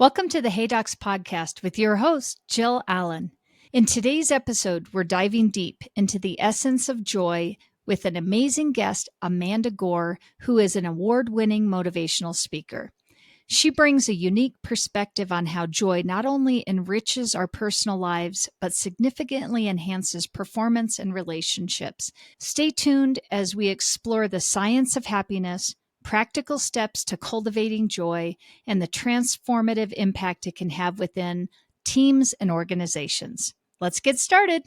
Welcome to the Hey Docs podcast with your host, Jill Allen. In today's episode, we're diving deep into the essence of joy with an amazing guest, Amanda Gore, who is an award-winning motivational speaker. She brings a unique perspective on how joy not only enriches our personal lives, but significantly enhances performance and relationships. Stay tuned as we explore the science of happiness, practical steps to cultivating joy, and the transformative impact it can have within teams and organizations. Let's get started.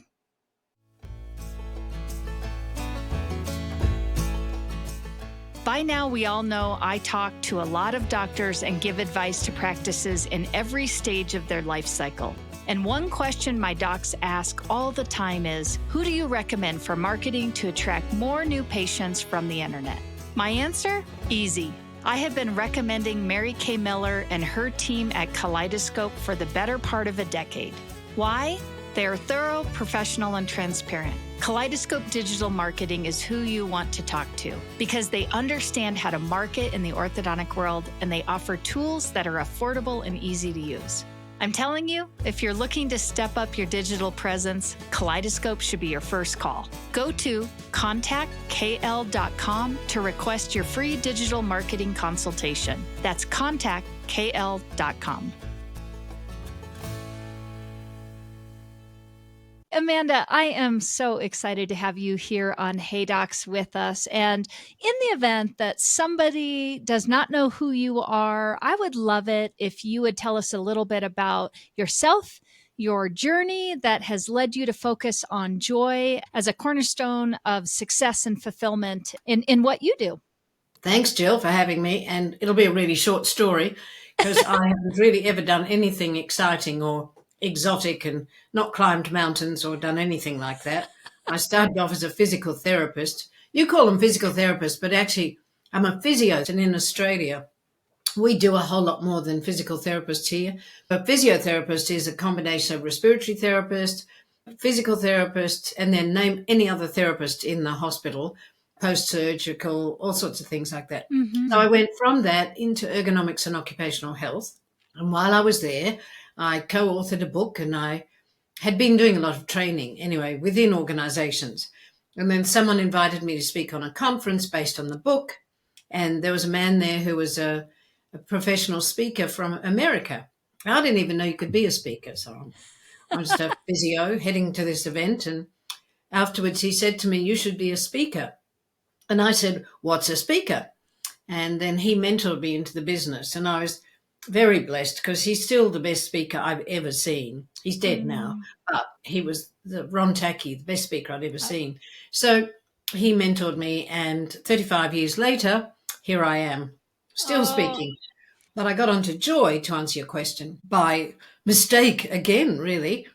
By now, we all know I talk to a lot of doctors and give advice to practices in every stage of their life cycle. And one question my docs ask all the time is, who do you recommend for marketing to attract more new patients from the internet? My answer? Easy. I have been recommending Mary Kay Miller and her team at Kaleidoscope for the better part of a decade. Why? They are thorough, professional, and transparent. Kaleidoscope Digital Marketing is who you want to talk to because they understand how to market in the orthodontic world and they offer tools that are affordable and easy to use. I'm telling you, if you're looking to step up your digital presence, Kaleidoscope should be your first call. Go to contactkl.com to request your free digital marketing consultation. That's contactkl.com. Amanda, I am so excited to have you here on Hey Docs with us. And in the event that somebody does not know who you are, I would love it if you would tell us a little bit about yourself, your journey that has led you to focus on joy as a cornerstone of success and fulfillment in what you do. Thanks, Jill, for having me. And it'll be a really short story because I haven't really ever done anything exciting or exotic and not climbed mountains or done anything like that. I started off as a physical therapist. You call them physical therapists, but actually I'm a physio. And in Australia, we do a whole lot more than physical therapists here. A physiotherapist is a combination of respiratory therapist, physical therapist, and then name any other therapist in the hospital, post-surgical, all sorts of things like that. Mm-hmm. So I went from that into ergonomics and occupational health. And while I was there, I co-authored a book and I had been doing a lot of training anyway within organizations. And then someone invited me to speak on a conference based on the book. And there was a man there who was a professional speaker from America. I didn't even know you could be a speaker. So I'm just a physio heading to this event. And afterwards he said to me, "You should be a speaker." And I said, "What's a speaker?" And then he mentored me into the business. And I was very blessed because he's still the best speaker I've ever seen. He's dead now, but he was the Ron Tacky, the best speaker I'd ever seen. So he mentored me, and 35 years later, here I am, still speaking. But I got onto joy, to answer your question, by mistake again, really.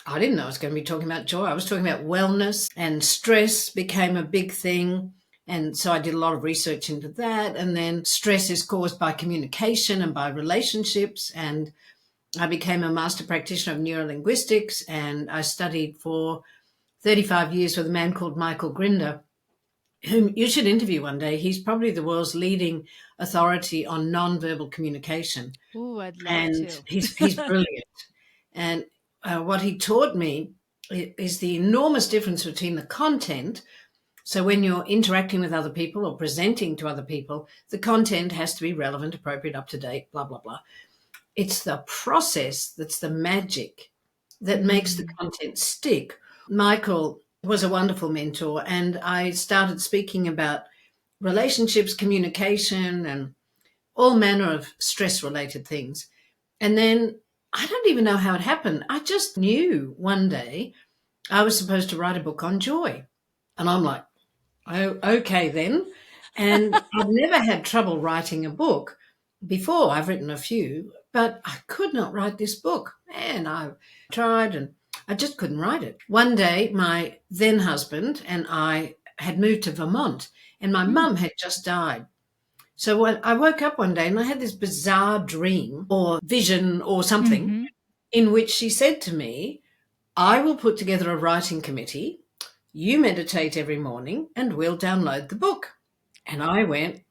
I didn't know I was going to be talking about joy. I was talking about wellness, and stress became a big thing. And so I did a lot of research into that. And then stress is caused by communication and by relationships. And I became a master practitioner of neurolinguistics. And I studied for 35 years with a man called Michael Grinder, whom you should interview one day. He's probably the world's leading authority on nonverbal communication. Ooh, I'd love And to. he's brilliant. And what he taught me is the enormous difference between the content. So when you're interacting with other people or presenting to other people, the content has to be relevant, appropriate, up to date, blah, blah, blah. It's the process that's the magic that makes the content stick. Michael was a wonderful mentor, and I started speaking about relationships, communication, and all manner of stress-related things. And then I don't even know how it happened. I just knew one day I was supposed to write a book on joy. And I'm like, oh, okay then. And I've never had trouble writing a book before. I've written a few, but I could not write this book. And I tried and I just couldn't write it. One day, my then husband and I had moved to Vermont, and my mum had just died. So when I woke up one day and I had this bizarre dream or vision or something in which she said to me, "I will put together a writing committee. You meditate every morning and we'll download the book." And I went,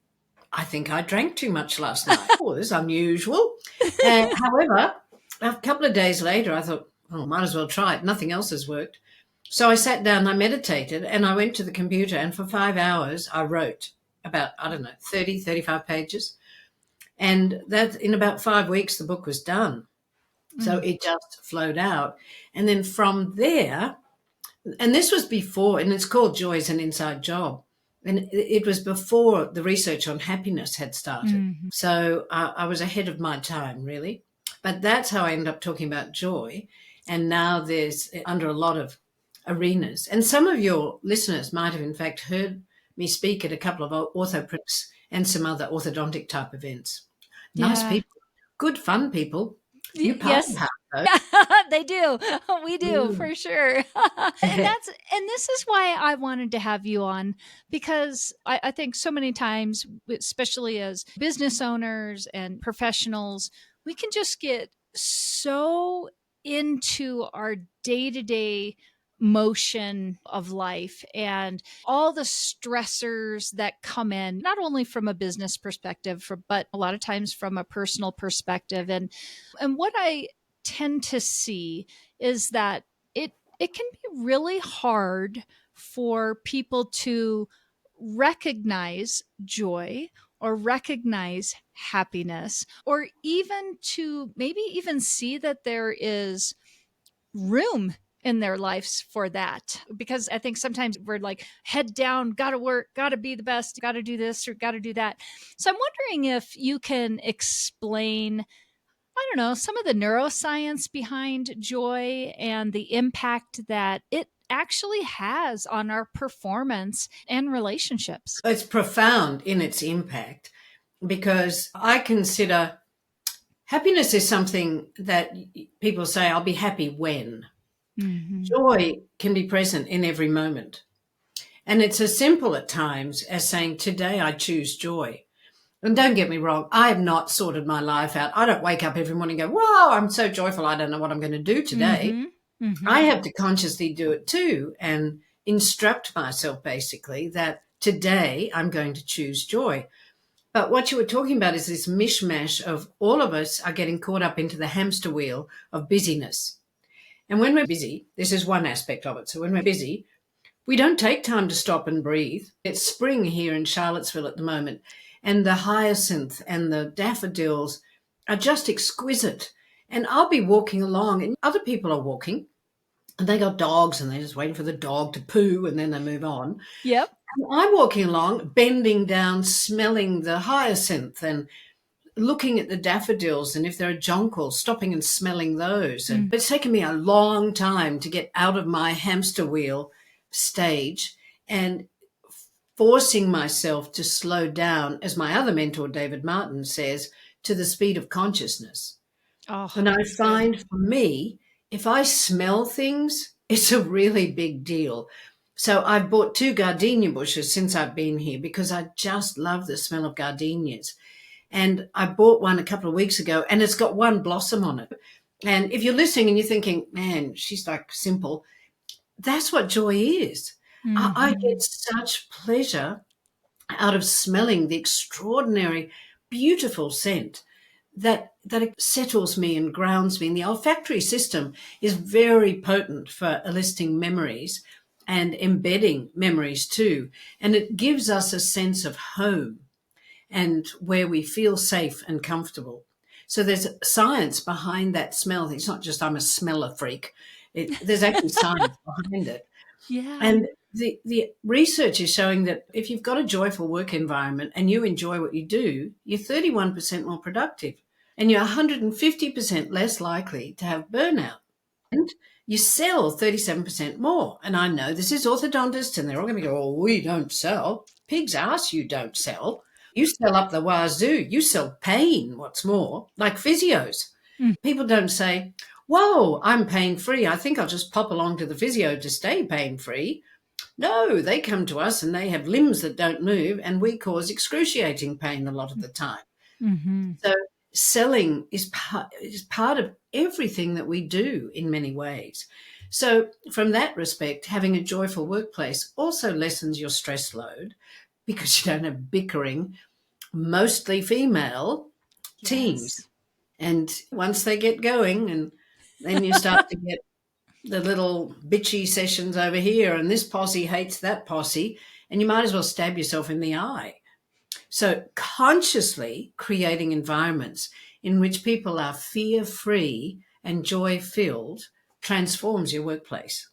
I think I drank too much last night. It was unusual. However, a couple of days later, I thought, oh, might as well try it. Nothing else has worked. So I sat down, I meditated, and I went to the computer, and for 5 hours, I wrote about, I don't know, 30, 35 pages. And that in about 5 weeks, the book was done. So Mm. it just flowed out. And then from there, and this was before, and it's called Joy is an Inside Job. And it was before the research on happiness had started. Mhm. So I was ahead of my time, really. But that's how I ended up talking about joy. And now there's under a lot of arenas. And some of your listeners might have, in fact, heard me speak at a couple of orthopedics and some other orthodontic type events. Nice Yeah. people, good fun people. You party Yes. hard, though. Yeah, they do. We do Mm. for sure. And this is why I wanted to have you on, because I think so many times, especially as business owners and professionals, we can just get so into our day-to-day motion of life and all the stressors that come in, not only from a business perspective, but a lot of times from a personal perspective. And what I tend to see is that it can be really hard for people to recognize joy or recognize happiness, or even to maybe even see that there is room in their lives for that. Because I think sometimes we're like head down, gotta work, gotta be the best, gotta do this or gotta do that. So I'm wondering if you can explain, I don't know, some of the neuroscience behind joy and the impact that it actually has on our performance and relationships. It's profound in its impact because I consider happiness is something that people say, I'll be happy when. Mm-hmm. Joy can be present in every moment. And it's as simple at times as saying, today I choose joy. And don't get me wrong, I have not sorted my life out. I don't wake up every morning and go, wow, I'm so joyful. I don't know what I'm going to do today. Mm-hmm. Mm-hmm. I have to consciously do it too and instruct myself basically that today I'm going to choose joy. But what you were talking about is this mishmash of all of us are getting caught up into the hamster wheel of busyness. And when we're busy, this is one aspect of it. So when we're busy, we don't take time to stop and breathe. It's spring here in Charlottesville at the moment, and the hyacinth and the daffodils are just exquisite. And I'll be walking along, and other people are walking, and they got dogs, and they're just waiting for the dog to poo, and then they move on. Yep. And I'm walking along, bending down, smelling the hyacinth and looking at the daffodils, and if there are jonquils, stopping and smelling those. And it's taken me a long time to get out of my hamster wheel stage and forcing myself to slow down, as my other mentor, David Martin, says, to the speed of consciousness. Oh, And I that's good. find for me, if I smell things, it's a really big deal. So I've bought 2 gardenia bushes since I've been here because I just love the smell of gardenias. And I bought one a couple of weeks ago and it's got one blossom on it. And if you're listening and you're thinking, man, she's like simple, that's what joy is. I Mm-hmm. get such pleasure out of smelling the extraordinary, beautiful scent that it settles me and grounds me. And the olfactory system is very potent for eliciting memories and embedding memories too. And it gives us a sense of home and where we feel safe and comfortable. So there's science behind that smell. It's not just I'm a smeller freak. There's actually science behind it. Yeah. And the research is showing that if you've got a joyful work environment and you enjoy what you do, you're 31% more productive and you're 150% less likely to have burnout. And you sell 37% more. And I know this is orthodontists and they're all going to go, oh, we don't sell. Pig's ass, you don't sell. You sell up the wazoo. You sell pain, what's more, like physios. Mm. People don't say, whoa, I'm pain free. I think I'll just pop along to the physio to stay pain free. No, they come to us and they have limbs that don't move and we cause excruciating pain a lot of the time. Mm-hmm. So selling is part of everything that we do in many ways. So from that respect, having a joyful workplace also lessens your stress load because you don't have bickering mostly female teams. Yes. And once they get going, and then you start to get the little bitchy sessions over here, and this posse hates that posse, and you might as well stab yourself in the eye. So, consciously creating environments in which people are fear free and joy filled transforms your workplace.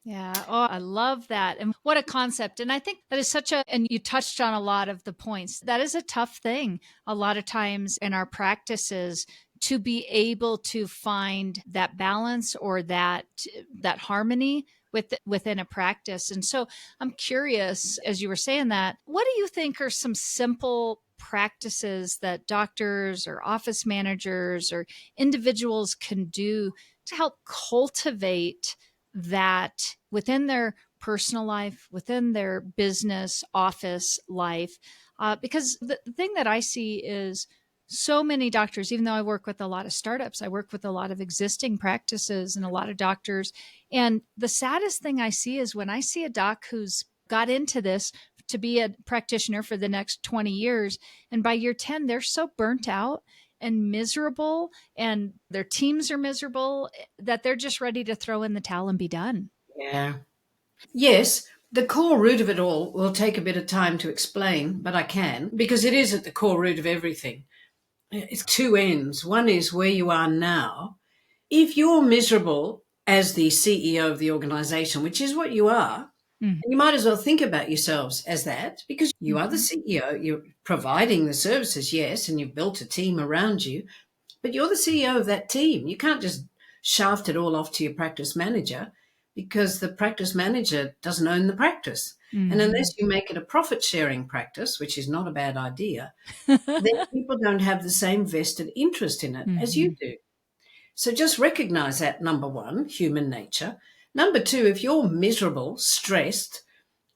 Yeah. Oh, I love that. And what a concept. And I think that is and you touched on a lot of the points. That is a tough thing a lot of times in our practices to be able to find that balance or that harmony within a practice. And so I'm curious, as you were saying that, what do you think are some simple practices that doctors or office managers or individuals can do to help cultivate that within their personal life, within their business, office life? Because the thing that I see is so many doctors, even though I work with a lot of startups, I work with a lot of existing practices and a lot of doctors. And the saddest thing I see is when I see a doc who's got into this to be a practitioner for the next 20 years. And by year 10, they're so burnt out and miserable, and their teams are miserable that they're just ready to throw in the towel and be done. Yeah. Yes, the core root of it all will take a bit of time to explain, but I can, because it is at the core root of everything. It's two ends. One is where you are now. If you're miserable as the CEO of the organization, which is what you are, Mm. you might as well think about yourselves as that, because you are the Mhm. CEO. You're providing the services, yes, and you've built a team around you, but you're the CEO of that team. You can't just shaft it all off to your practice manager, because the practice manager doesn't own the practice. And Mhm. unless you make it a profit sharing practice, which is not a bad idea, then people don't have the same vested interest in it as you Mhm. do. So just recognize that, number one, human nature. Number two, if you're miserable, stressed,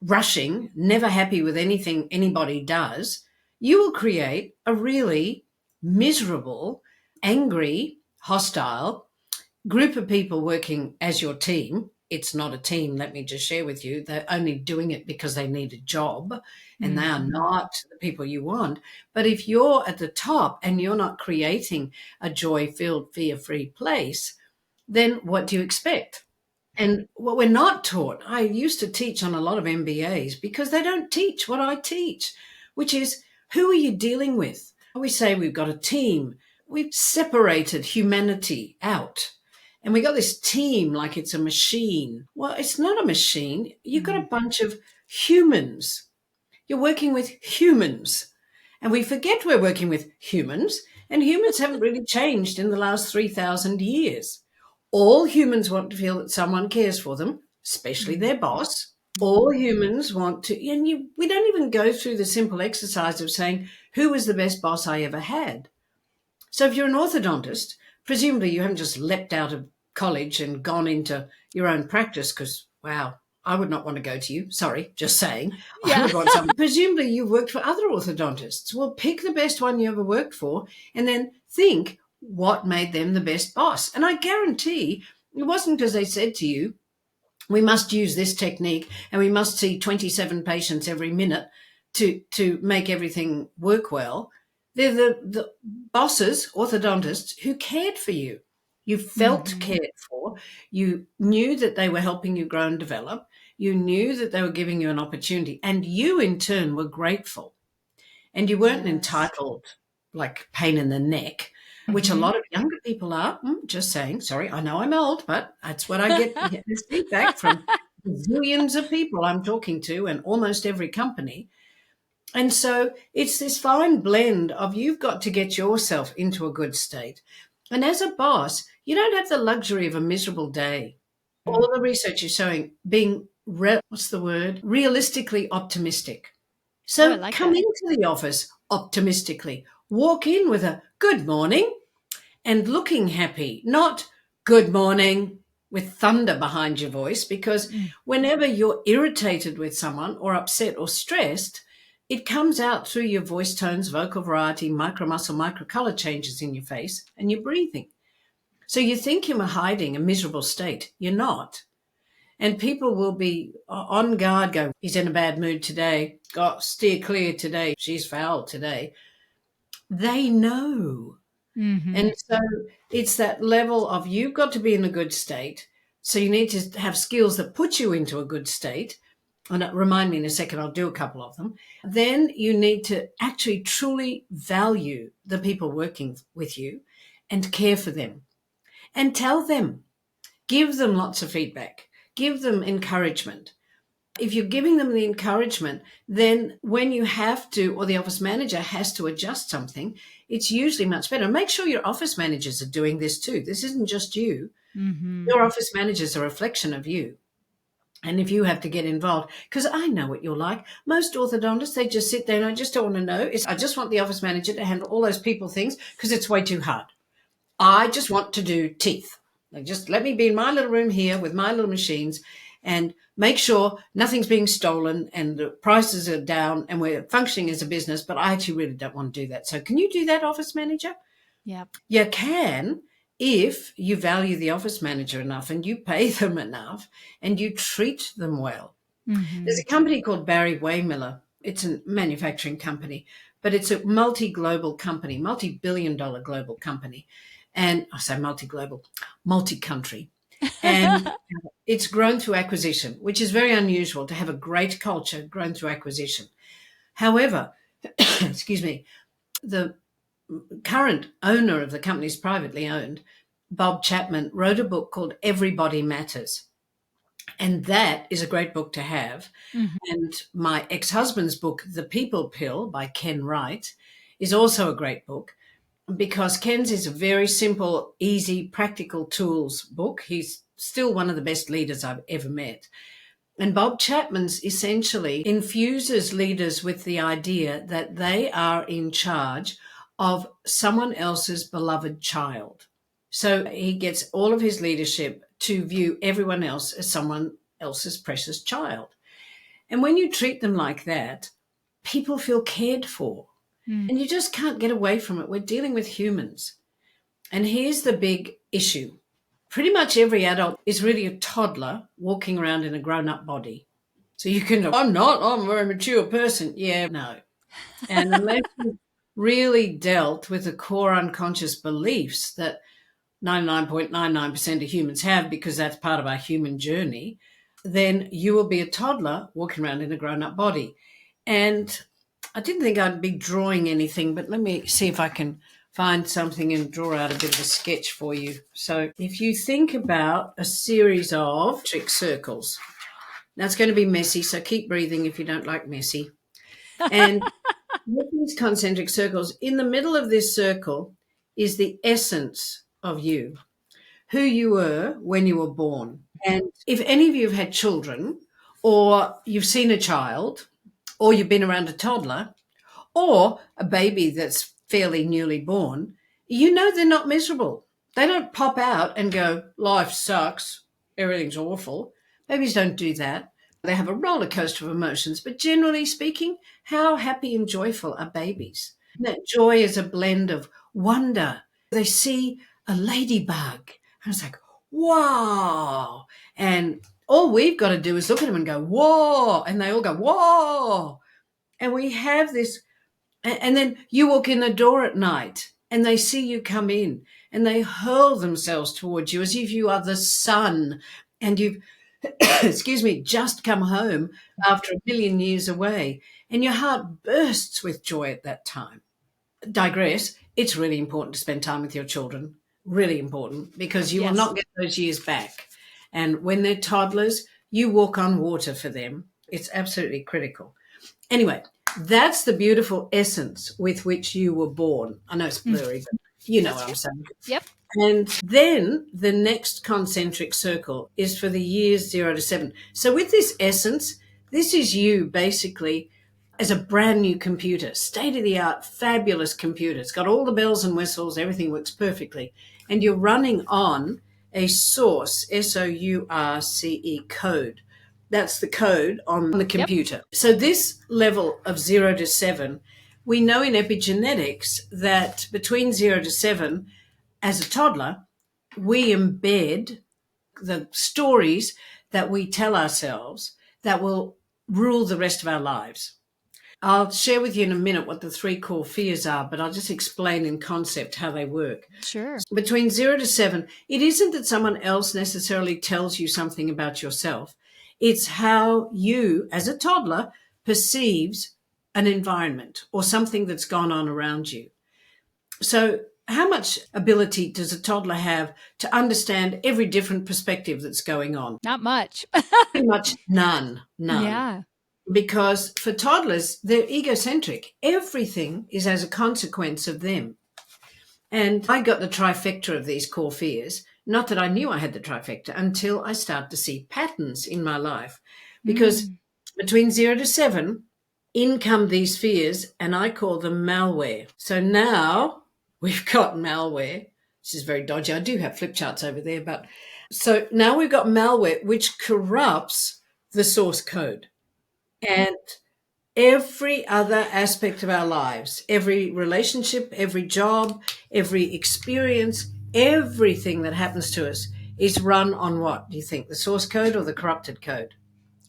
rushing, never happy with anything anybody does, you will create a really miserable, angry, hostile group of people working as your team. It's not a team, let me just share with you. They're only doing it because they need a job, and they are Mhm. not the people you want. But if you're at the top and you're not creating a joy filled, fear free place, then what do you expect? And what we're not taught, I used to teach on a lot of MBAs because they don't teach what I teach, which is, who are you dealing with? We say we've got a team. We've separated humanity out. And we got this team like it's a machine. Well, it's not a machine. You've got a Mm. bunch of humans. You're working with humans. And we forget we're working with humans, and humans haven't really changed in the last 3,000 years. All humans want to feel that someone cares for them, especially Mm. their boss. All Mhm. humans want to, and we don't even go through the simple exercise of saying, who was the best boss I ever had? So if you're an orthodontist, presumably you haven't just leapt out of college and gone into your own practice because, wow, I would not want to go to you. Sorry, just saying. I Yeah. would want some. Presumably you've worked for other orthodontists. Well, pick the best one you ever worked for and then think what made them the best boss. And I guarantee it wasn't because they said to you, we must use this technique and we must see 27 patients every minute to make everything work well. They're the bosses, orthodontists, who cared for you. You felt Mhm. cared for. You knew that they were helping you grow and develop. You knew that they were giving you an opportunity. And you, in turn, were grateful. And you weren't Yes. entitled, like pain in the neck, which a Mhm. lot of younger people are. Just saying, sorry, I know I'm old, but that's what I get this feedback from zillions of people I'm talking to and almost every company. And so it's this fine blend of, you've got to get yourself into a good state. And as a boss, you don't have the luxury of a miserable day. All of the research is showing being, what's the word? Realistically optimistic. Oh, I So like come that. into the office optimistically. Walk in with a good morning and looking happy, not good morning with thunder behind your voice, because Mm. whenever you're irritated with someone or upset or stressed, it comes out through your voice tones, vocal variety, micro muscle, micro color changes in your face, and your breathing. So you think you're hiding a miserable state. You're not. And people will be on guard, go, he's in a bad mood today. Got steer clear today. She's foul today. They know. Mm-hmm. And so it's that level of you've got to be in a good state. So you need to have skills that put you into a good state. And remind me in a second, I'll do a couple of them. Then you need to actually truly value the people working with you and care for them and tell them, give them lots of feedback, give them encouragement. If you're giving them the encouragement, then when you have to, or the office manager has to adjust something, it's usually much better. Make sure your office managers are doing this too. This isn't just you. Mm-hmm. Your office managers are a reflection of you. And if you have to get involved, because I know what you're like. Most orthodontists, they just sit there and I just don't want to know. I just want the office manager to handle all those people things because it's way too hard. I just want to do teeth. Like, just let me be in my little room here with my little machines and make sure nothing's being stolen and the prices are down and we're functioning as a business. But I actually really don't want to do that. So can you do that, office manager? Yep. You can if you value the office manager enough and you pay them enough and you treat them well. Mm-hmm. There's a company called Barry Waymiller. It's a manufacturing company, but it's a multi-global company, multi-billion-dollar global company. And I say multi-global, multi-country. And it's grown through acquisition, which is very unusual to have a great culture grown through acquisition. However, excuse me, the current owner of the company is privately owned. Bob Chapman wrote a book called Everybody Matters. And that is a great book to have. Mm-hmm. And my ex-husband's book, The People Pill by Ken Wright, is also a great book because Ken's is a very simple, easy, practical tools book. He's still one of the best leaders I've ever met. And Bob Chapman's essentially infuses leaders with the idea that they are in charge of someone else's beloved child. So he gets all of his leadership to view everyone else as someone else's precious child. And when you treat them like that, people feel cared for. Mm. And you just can't get away from it. We're dealing with humans. And here's the big issue. Pretty much every adult is really a toddler walking around in a grown-up body. So you can go, I'm not, I'm a very mature person. Yeah, no. And unless you've really dealt with the core unconscious beliefs that 99.99% of humans have, because that's part of our human journey, then you will be a toddler walking around in a grown-up body. And I didn't think I'd be drawing anything, but let me see if I can find something and draw out a bit of a sketch for you. So if you think about a series of trick circles, now it's going to be messy, so keep breathing if you don't like messy. And with these concentric circles, in the middle of this circle is the essence of you, who you were when you were born. And if any of you have had children, or you've seen a child, or you've been around a toddler, or a baby that's fairly newly born, you know they're not miserable. They don't pop out and go, life sucks, everything's awful. Babies don't do that. They have a roller coaster of emotions, but generally speaking, how happy and joyful are babies? That joy is a blend of wonder. They see a ladybug, and it's like, wow. And all we've got to do is look at them and go, whoa. And they all go, whoa. And we have this. And then you walk in the door at night and they see you come in and they hurl themselves towards you as if you are the sun and you've, excuse me, just come home after a million years away. And your heart bursts with joy at that time. Digress, it's really important to spend time with your children. Really important, because you will Yes. not get those years back. And when they're toddlers, you walk on water for them. It's absolutely critical. Anyway, that's the beautiful essence with which you were born. I know it's blurry, but you know what I'm saying. Yep. And then the next concentric circle is for the years 0 to 7. So with this essence, this is you basically as a brand new computer, state of the art, fabulous computer. It's got all the bells and whistles, everything works perfectly. And you're running on a source, SOURCE code. That's the code on the computer. Yep. So this level of 0 to 7, we know in epigenetics that between 0 to 7, as a toddler, we embed the stories that we tell ourselves that will rule the rest of our lives. I'll share with you in a minute what the 3 core fears are, but I'll just explain in concept how they work. Sure. Between 0 to 7, it isn't that someone else necessarily tells you something about yourself. It's how you, as a toddler, perceives an environment or something that's gone on around you. So, how much ability does a toddler have to understand every different perspective that's going on? Not much. Pretty much none. Yeah. Because for toddlers, they're egocentric. Everything is as a consequence of them. And I got the trifecta of these core fears. Not that I knew I had the trifecta until I started to see patterns in my life. Because between 0 to 7, in come these fears, and I call them malware. So now we've got malware. This is very dodgy. I do have flip charts over there, but so now we've got malware, which corrupts the source code. And every other aspect of our lives, every relationship, every job, every experience, everything that happens to us is run on what? Do you think? The source code or the corrupted code?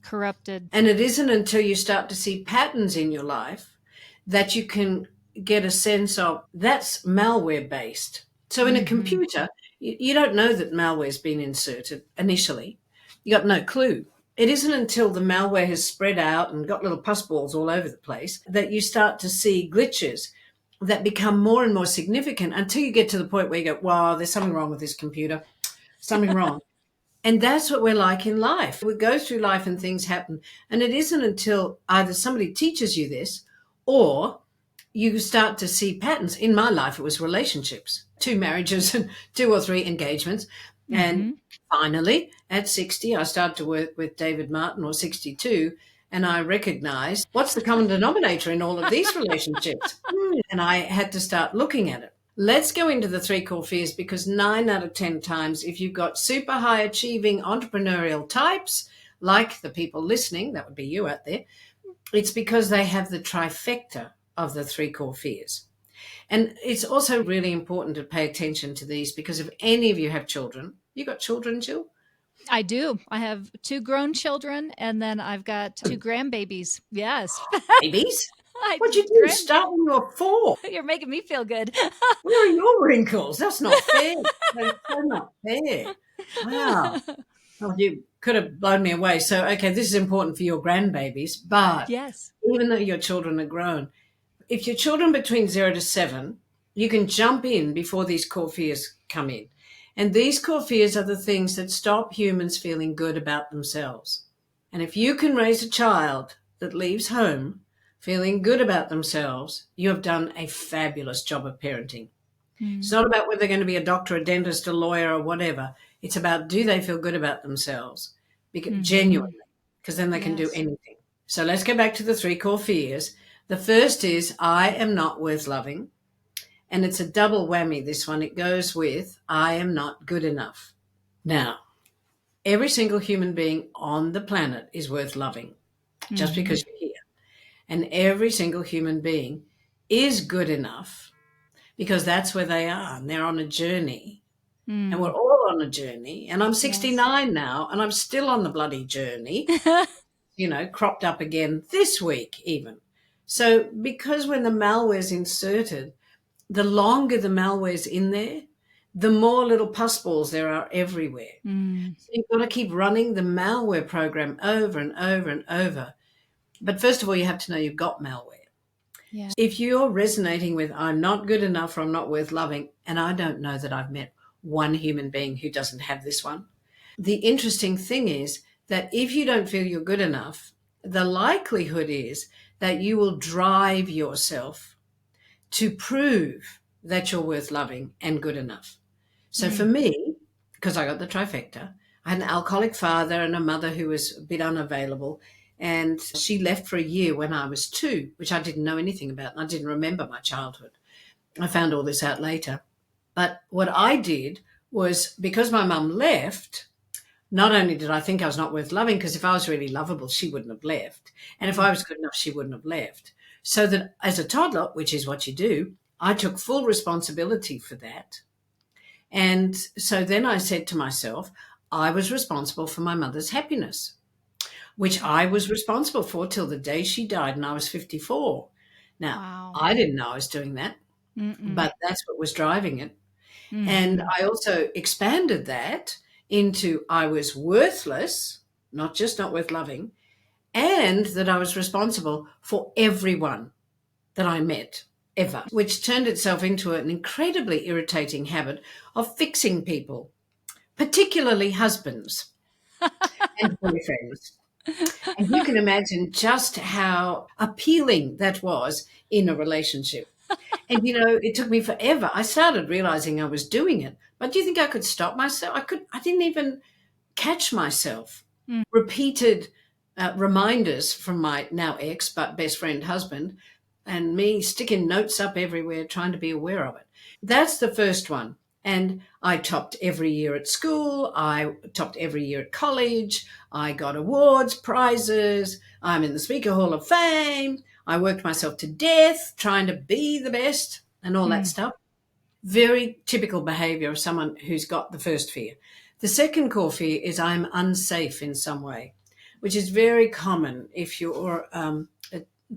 Corrupted. And it isn't until you start to see patterns in your life that you can get a sense of that's malware based. So in a computer, you don't know that malware's been inserted initially. You got no clue. It isn't until the malware has spread out and got little pussballs all over the place that you start to see glitches that become more and more significant until you get to the point where you go, wow, there's something wrong with this computer, something wrong. And that's what we're like in life. We go through life and things happen. And it isn't until either somebody teaches you this or you start to see patterns. In my life, it was relationships, 2 marriages and 2 or 3 engagements. And finally, at 60, I started to work with David Martin, or 62, and I recognized what's the common denominator in all of these relationships? And I had to start looking at it. Let's go into the 3 core fears, because 9 out of 10 times, if you've got super high achieving entrepreneurial types, like the people listening, that would be you out there, it's because they have the trifecta of the 3 core fears. And it's also really important to pay attention to these, because if any of you have children, you got children, Jill? I do. I have 2 grown children, and then I've got 2 grandbabies. Yes. Babies? I What'd you do? Start when you were 4? You're making me feel good. Where are your wrinkles? That's not fair. That's so not fair. Wow. Well, you could have blown me away. So, okay, this is important for your grandbabies, but Yes. even though your children are grown, if your children between 0 to 7, you can jump in before these core fears come in. And these core fears are the things that stop humans feeling good about themselves. And if you can raise a child that leaves home feeling good about themselves, you have done a fabulous job of parenting. It's not about whether they're going to be a doctor, a dentist, a lawyer, or whatever. It's about, do they feel good about themselves? Genuinely, because then they can do anything. So let's go back to the 3 core fears. The first is, I am not worth loving. And it's a double whammy, this one. It goes with, I am not good enough. Now, every single human being on the planet is worth loving, just because you're here. And every single human being is good enough, because that's where they are. And they're on a journey. And we're all on a journey. And I'm 69 now, and I'm still on the bloody journey, cropped up again this week even. So because when the malware's inserted, the longer the malware's in there, the more little pussballs there are everywhere. So you've got to keep running the malware program over and over and over. But first of all, you have to know you've got malware. Yeah. If you're resonating with, I'm not good enough, or I'm not worth loving, and I don't know that I've met one human being who doesn't have this one. The interesting thing is that if you don't feel you're good enough, the likelihood is that you will drive yourself to prove that you're worth loving and good enough. So for me, because I got the trifecta, I had an alcoholic father and a mother who was a bit unavailable, and she left for a year when I was 2, which I didn't know anything about, and I didn't remember my childhood. I found all this out later. But what I did was, because my mum left, not only did I think I was not worth loving, because if I was really lovable, she wouldn't have left. And if I was good enough, she wouldn't have left. So that as a toddler, which is what you do, I took full responsibility for that. And so then I said to myself, I was responsible for my mother's happiness. which I was responsible for till the day she died, and I was 54. Now, Wow. I didn't know I was doing that, Mm-mm. but that's what was driving it. And Mm-hmm. I also expanded that into I was worthless, not just not worth loving, and that I was responsible for everyone that I met ever, which turned itself into an incredibly irritating habit of fixing people, particularly husbands and boyfriends. And you can imagine just how appealing that was in a relationship. And it took me forever. I started realizing I was doing it, but do you think I could stop myself? I didn't even catch myself. Mm. Repeated reminders from my now ex, but best friend husband, and me sticking notes up everywhere, trying to be aware of it. That's the first one. And I topped every year at school. I topped every year at college. I got awards, prizes. I'm in the Speaker Hall of Fame. I worked myself to death trying to be the best and all that Mm. stuff. Very typical behavior of someone who's got the first fear. The second core fear is I'm unsafe in some way, which is very common if you're a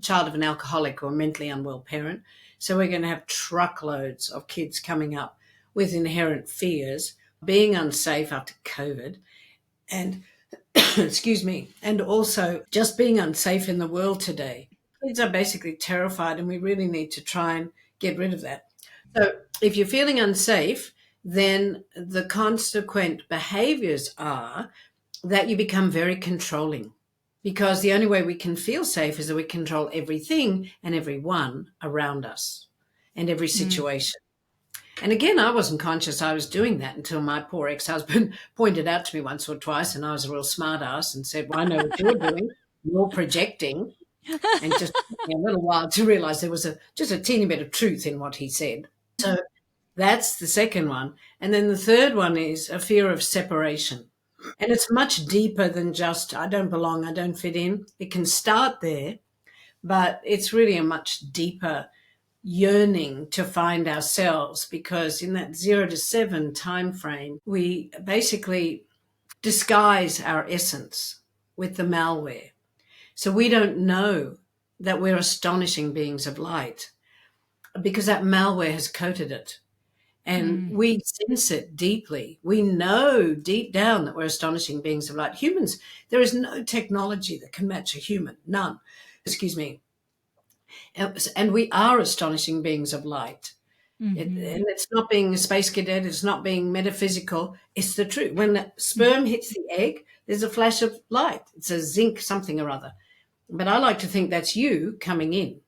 child of an alcoholic or mentally unwell parent. So we're going to have truckloads of kids coming up with inherent fears, being unsafe after COVID, and excuse me, and also just being unsafe in the world today. Kids are basically terrified, and we really need to try and get rid of that. So if you're feeling unsafe, then the consequent behaviors are that you become very controlling, because the only way we can feel safe is that we control everything and everyone around us and every Mm. situation. And again, I wasn't conscious I was doing that until my poor ex-husband pointed out to me once or twice, and I was a real smart ass and said, well, I know what you're doing. You're projecting. And just took me a little while to realize there was just a teeny bit of truth in what he said. So that's the second one. And then the third one is a fear of separation. And it's much deeper than just, I don't belong, I don't fit in. It can start there, but it's really a much deeper yearning to find ourselves, because in that 0 to 7 time frame, we basically disguise our essence with the malware. So we don't know that we're astonishing beings of light because that malware has coated it. And Mm. we sense it deeply. We know deep down that we're astonishing beings of light. Humans, there is no technology that can match a human, none. Excuse me. And we are astonishing beings of light. Mm-hmm. And it's not being a space cadet, it's not being metaphysical, it's the truth. When the sperm hits the egg, there's a flash of light. It's a zinc something or other. But I like to think that's you coming in,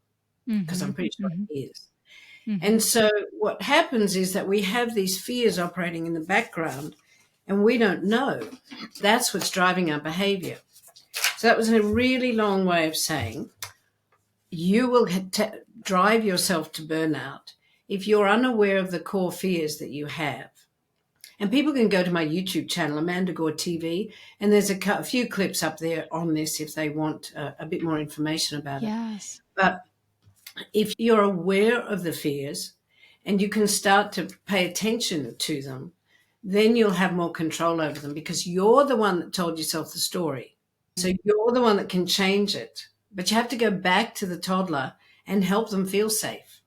because Mm-hmm. I'm pretty sure Mm-hmm. it is. Mm-hmm. And so what happens is that we have these fears operating in the background and we don't know. That's what's driving our behavior. So that was a really long way of saying you will drive yourself to burnout if you're unaware of the core fears that you have. And people can go to my YouTube channel, Amanda Gore TV, and there's a few clips up there on this if they want a bit more information about it. Yes. But if you're aware of the fears and you can start to pay attention to them, then you'll have more control over them, because you're the one that told yourself the story. So you're the one that can change it. But you have to go back to the toddler and help them feel safe.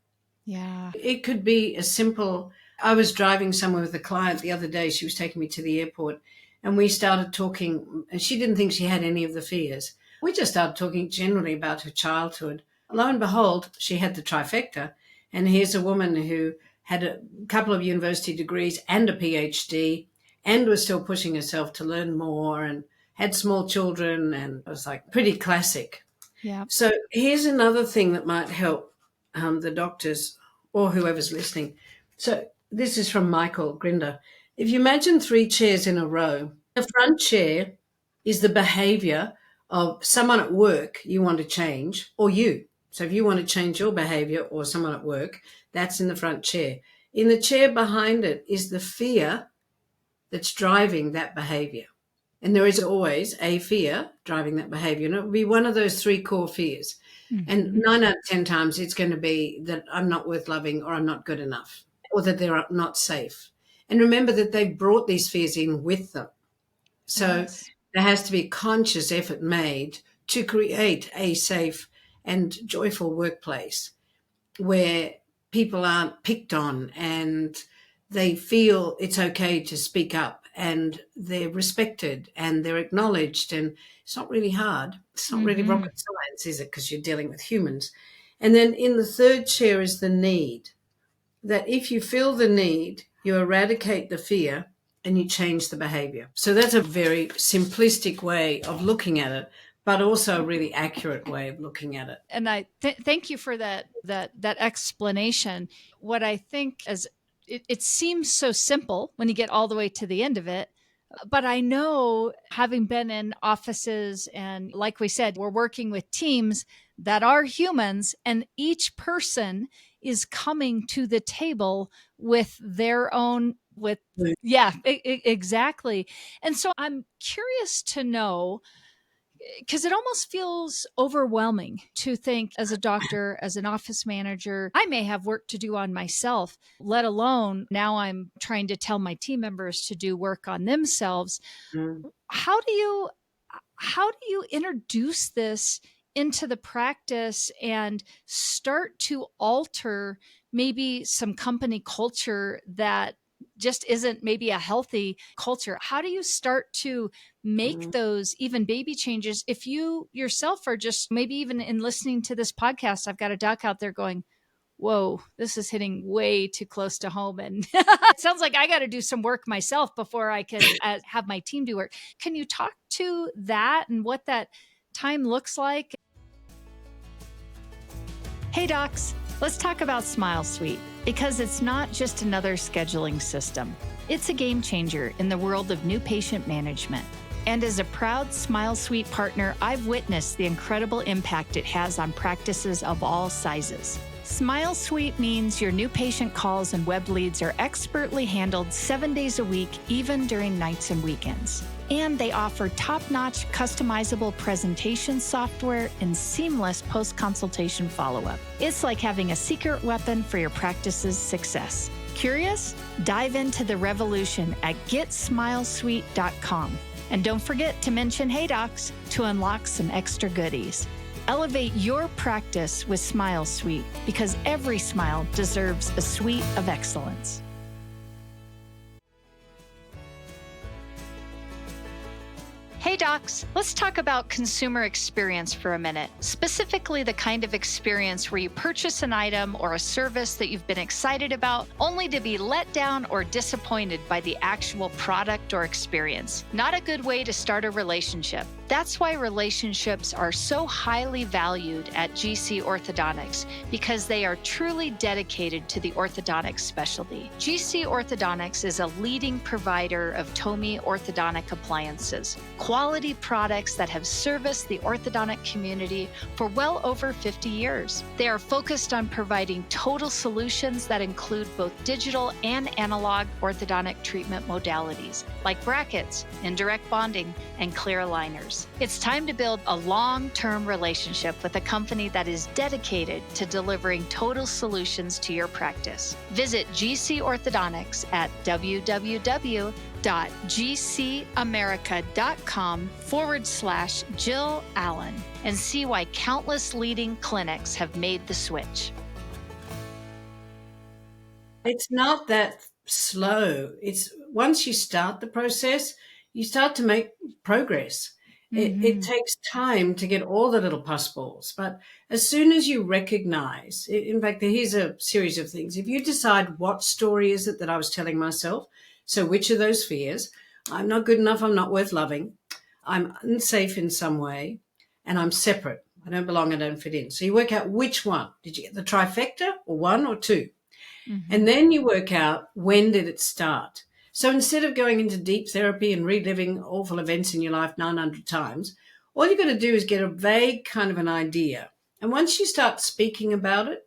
Yeah. It could be as simple. I was driving somewhere with a client the other day. She was taking me to the airport and we started talking, and she didn't think she had any of the fears. We just started talking generally about her childhood. Lo and behold, she had the trifecta. And here's a woman who had a couple of university degrees and a PhD and was still pushing herself to learn more and had small children, and it was like pretty classic. Yeah. So here's another thing that might help the doctors or whoever's listening. So this is from Michael Grinder. If you imagine 3 chairs in a row, the front chair is the behavior of someone at work you want to change, or you. So if you want to change your behavior or someone at work, that's in the front chair. In the chair behind it is the fear that's driving that behavior. And there is always a fear driving that behavior. And it will be one of those 3 core fears. And Mm-hmm. 9 out of 10 times, it's going to be that I'm not worth loving, or I'm not good enough, or that they're not safe. And remember that they've brought these fears in with them. So Yes. There has to be conscious effort made to create a safe and joyful workplace where people aren't picked on and they feel it's okay to speak up and they're respected and they're acknowledged. And it's not really hard. It's not really Mm-hmm. rocket science, is it? Because you're dealing with humans. And then in the third chair is the need, that if you feel the need, you eradicate the fear and you change the behavior. So that's a very simplistic way of looking at it, but also a really accurate way of looking at it. And I thank you for that explanation. What I think is, it seems so simple when you get all the way to the end of it. But I know, having been in offices, and like we said, we're working with teams that are humans, and each person is coming to the table with their own, with, yeah, exactly. And so I'm curious to know, because it almost feels overwhelming to think, as a doctor, as an office manager, I may have work to do on myself, let alone now I'm trying to tell my team members to do work on themselves. Mm. How do you introduce this into the practice and start to alter maybe some company culture that just isn't maybe a healthy culture? How do you start to make Mm. those even baby changes if you yourself are just, maybe even in listening to this podcast, I've got a doc out there going, whoa, this is hitting way too close to home. And it sounds like I got to do some work myself before I can have my team do work. Can you talk to that and what that time looks like? Hey, docs, let's talk about Smile Suite, because it's not just another scheduling system. It's a game changer in the world of new patient management. And as a proud Smile Suite partner, I've witnessed the incredible impact it has on practices of all sizes. Smile Suite means your new patient calls and web leads are expertly handled 7 days a week, even during nights and weekends. And they offer top-notch customizable presentation software and seamless post-consultation follow-up. It's like having a secret weapon for your practice's success. Curious? Dive into the revolution at getsmilesuite.com. And don't forget to mention Hey Docs to unlock some extra goodies. Elevate your practice with Smile Suite, because every smile deserves a suite of excellence. Hey docs, let's talk about consumer experience for a minute, specifically the kind of experience where you purchase an item or a service that you've been excited about, only to be let down or disappointed by the actual product or experience. Not a good way to start a relationship. That's why relationships are so highly valued at GC Orthodontics, because they are truly dedicated to the orthodontic specialty. GC Orthodontics is a leading provider of TOMI orthodontic appliances, quality products that have serviced the orthodontic community for well over 50 years. They are focused on providing total solutions that include both digital and analog orthodontic treatment modalities, like brackets, indirect bonding, and clear aligners. It's time to build a long-term relationship with a company that is dedicated to delivering total solutions to your practice. Visit GC Orthodontics at www.gcamerica.com/Jill Allen and see why countless leading clinics have made the switch. It's not that slow. It's once you start the process, you start to make progress. It takes time to get all the little puzzballs, but as soon as you recognize, in fact, here's a series of things. If you decide what story is it that I was telling myself, so which of those fears, I'm not good enough, I'm not worth loving, I'm unsafe in some way, and I'm separate, I don't belong, I don't fit in. So you work out which one. Did you get the trifecta or one or two? And then you work out, when did it start? So instead of going into deep therapy and reliving awful events in your life 900 times, all you've got to do is get a vague kind of an idea. And once you start speaking about it,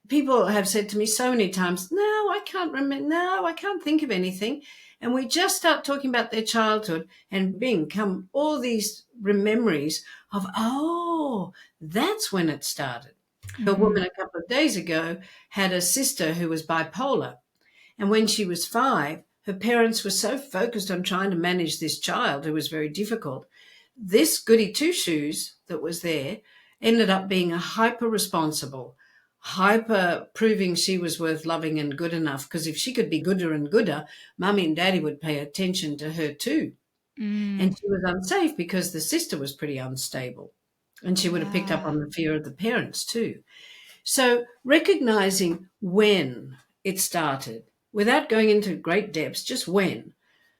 people have said to me so many times, no, I can't remember, no, I can't think of anything. And we just start talking about their childhood and come all these memories of, oh, that's when it started. A woman a couple of days ago had a sister who was bipolar. And when she was 5, her parents were so focused on trying to manage this child who was very difficult. This goody two shoes that was there ended up being a hyper responsible, hyper proving she was worth loving and good enough. Because if she could be gooder and gooder, mummy and daddy would pay attention to her too. Mm. And she was unsafe because the sister was pretty unstable. And she would have picked up Yeah. on the fear of the parents too. So recognizing when it started without going into great depths, just when.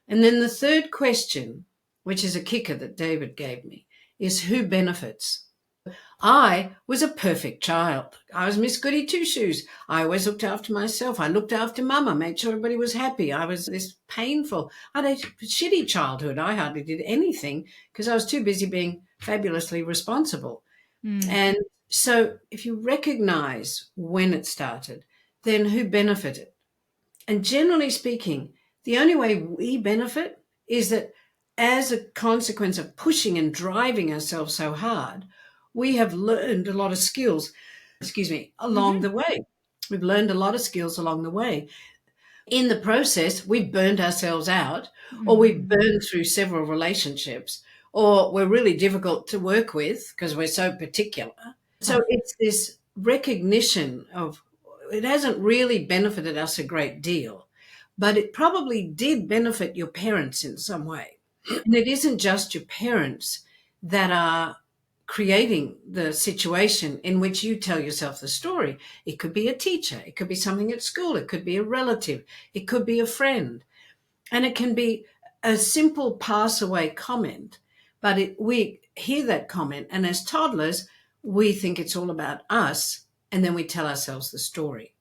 And then the third question, which is a kicker that David gave me, is who benefits? I was a perfect child. I was Miss Goody Two Shoes. I always looked after myself. I looked after mama, made sure everybody was happy. I was this painful, I had a shitty childhood. I hardly did anything because I was too busy being fabulously responsible. Mm. And so if you recognize when it started, then who benefited? And generally speaking, the only way we benefit is that as a consequence of pushing and driving ourselves so hard, we have learned a lot of skills, along Mm-hmm. the way. We've learned a lot of skills along the way. In the process, we've burned ourselves out, or we've Mm-hmm. burned through several relationships, or we're really difficult to work with because we're so particular. Huh. So it's this recognition of it hasn't really benefited us a great deal, but it probably did benefit your parents in some way. And it isn't just your parents that are creating the situation in which you tell yourself the story. It could be a teacher, it could be something at school, it could be a relative, it could be a friend, and it can be a simple pass away comment. But we hear that comment, and as toddlers, we think it's all about us, and then we tell ourselves the story.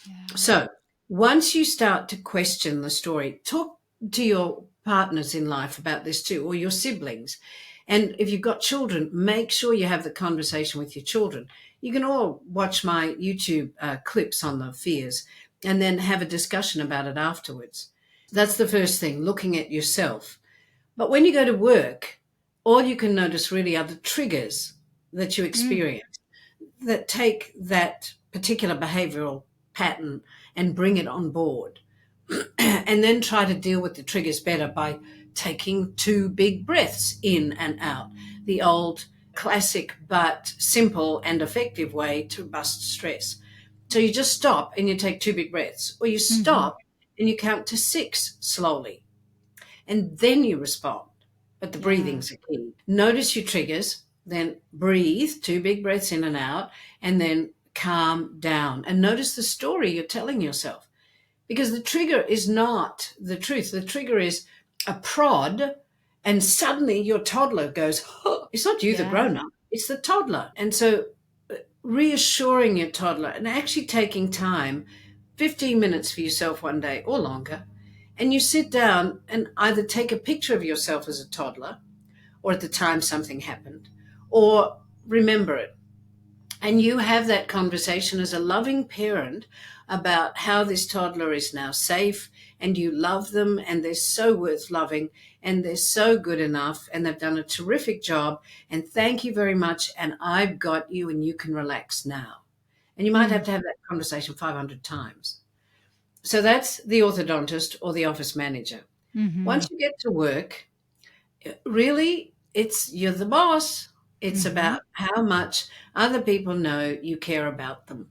Yeah. So once you start to question the story, talk to your partners in life about this too, or your siblings. And if you've got children, make sure you have the conversation with your children. You can all watch my YouTube clips on the fears and then have a discussion about it afterwards. That's the first thing, looking at yourself. But when you go to work, all you can notice really are the triggers that you Mm. experience that take that particular behavioral pattern and bring it on board. And then try to deal with the triggers better by taking 2 big breaths in and out. The old classic but simple and effective way to bust stress. So you just stop and you take 2 big breaths, or you Mm-hmm. stop and you count to 6 slowly, and then you respond. But the Yeah. breathing's a key. Notice your triggers, then breathe 2 big breaths in and out, and then calm down. And notice the story you're telling yourself, because the trigger is not the truth. The trigger is a prod, and suddenly your toddler goes, oh, it's not you, the Yeah. grown up, it's the toddler. And so reassuring your toddler and actually taking time, 15 minutes for yourself one day or longer, and you sit down and either take a picture of yourself as a toddler or at the time something happened, or remember it. And you have that conversation as a loving parent about how this toddler is now safe, and you love them and they're so worth loving and they're so good enough and they've done a terrific job. And thank you very much. And I've got you and you can relax now. And you might have Mm. to have that conversation 500 times. So that's the orthodontist or the office manager. Mm-hmm. Once you get to work, really, it's you're the boss. It's Mm-hmm. about how much other people know you care about them,